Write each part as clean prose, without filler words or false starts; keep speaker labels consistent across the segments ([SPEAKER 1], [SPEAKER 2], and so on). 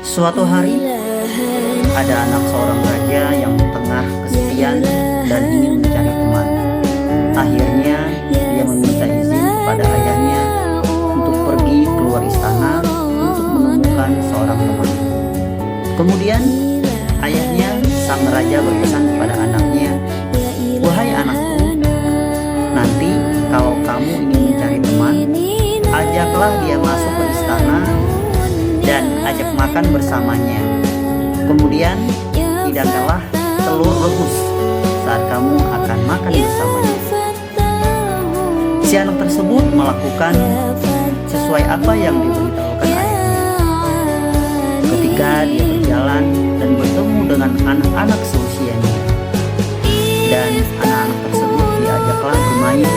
[SPEAKER 1] Suatu hari, ada anak seorang raja yang tengah kesepian dan ingin mencari teman. Akhirnya, dia meminta izin kepada ayahnya untuk pergi keluar istana untuk menemukan seorang teman. Kemudian, ayahnya sang raja berpesan kepada anaknya, "Wahai anakku, nanti kalau kamu ingin mencari teman, ajaklah dia masuk ke istana dan ajak makan bersamanya. Kemudian hidangkanlah telur rebus saat kamu akan makan bersamanya." Si anak tersebut melakukan sesuai apa yang diberitahukan ayahnya. Ketika dia berjalan dan bertemu dengan anak-anak seusianya, dan anak-anak tersebut diajaklah bermain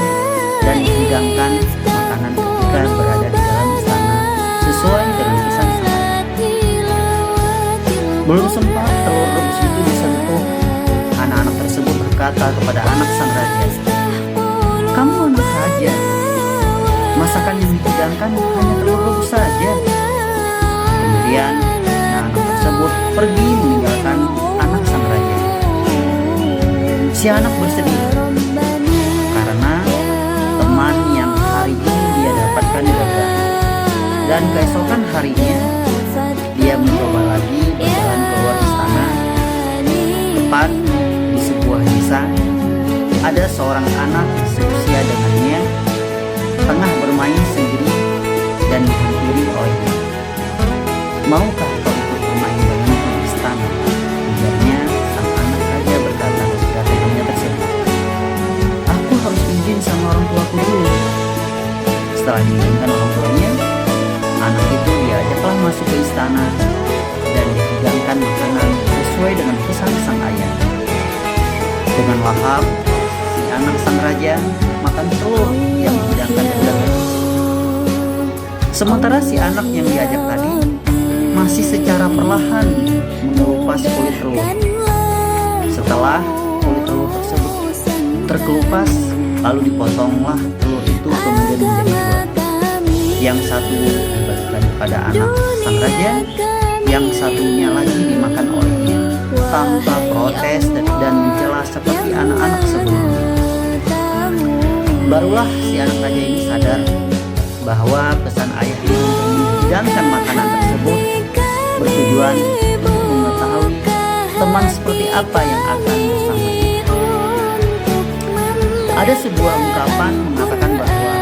[SPEAKER 1] dan dihidangkan makanan ketika berada di dalam istana sesuai dengan kisah sang ayah. Belum sempat telur rebus itu disentuh, anak-anak tersebut berkata kepada anak sang raja, "Kamu anak raja, masakan yang dihidangkan hanya telur rebus saja." Kemudian anak tersebut pergi meninggalkan anak sang raja. Si anak bersedih karena teman yang hari ini dia dapatkan gagal. Dan keesokan harinya dia mencoba lagi berjalan keluar istana. Tepat di sebuah desa, ada seorang anak seusia dengannya tengah bermain sendiri dan dihampiri olehnya. "Maukah kau ikut bermain denganku di istana?" ujarnya sang anak raja berkata kepada temannya tersebut. "Aku harus izin sama orang tuaku dulu." Setelah diizinkan orang tuanya, anak itu diajaklah masuk ke istana dan dihidangkan makanan sesuai dengan pesan sang ayah. Dengan lahap, si anak sang raja makan telur yang dihidangkan dengan rebus. Sementara si anak yang diajak tadi masih secara perlahan mengelupas kulit telur. Setelah kulit telur tersebut terkelupas, lalu dipotonglah telur itu kemudian menjadi dua. Yang satu dibagikan kepada anak sang raja, yang satunya lagi dimakan olehnya tanpa protes dan mencela seperti anak-anak sebelumnya. Barulah si anak raja ini sadar bahwa pesan ayahnya untuk menghidangkan makanan tersebut bertujuan untuk mengetahui teman seperti apa yang akan bersamanya. Ada sebuah ungkapan mengatakan bahwa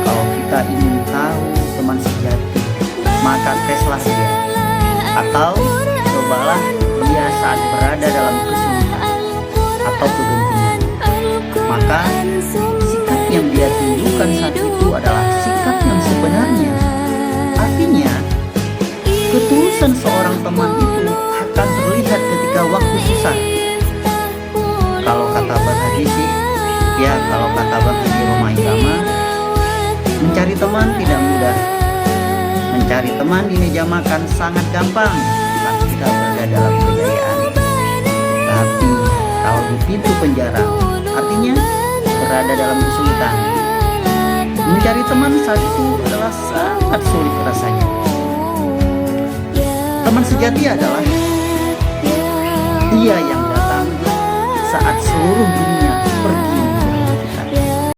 [SPEAKER 1] kalau kita ingin tahu teman sejati, maka teslah dia, atau cobalah dia saat berada dalam kesulitan atau kegentingan. Maka sikap yang dia tunjukkan saat itu adalah sikap yang sebenarnya. Artinya, ketulusan seorang teman itu akan terlihat ketika waktu susah. Kalau kata Bang Haji sih, kalau kata Bang Haji Roma Irama, mencari teman tidak mudah. Mencari teman di meja makan sangat gampang saat kita berada dalam kejayaan. Tapi kalau di pintu penjara, artinya berada dalam kesulitan. Mencari teman saat itu adalah sangat sulit rasanya. Teman sejati adalah dia yang datang saat seluruh dunia pergi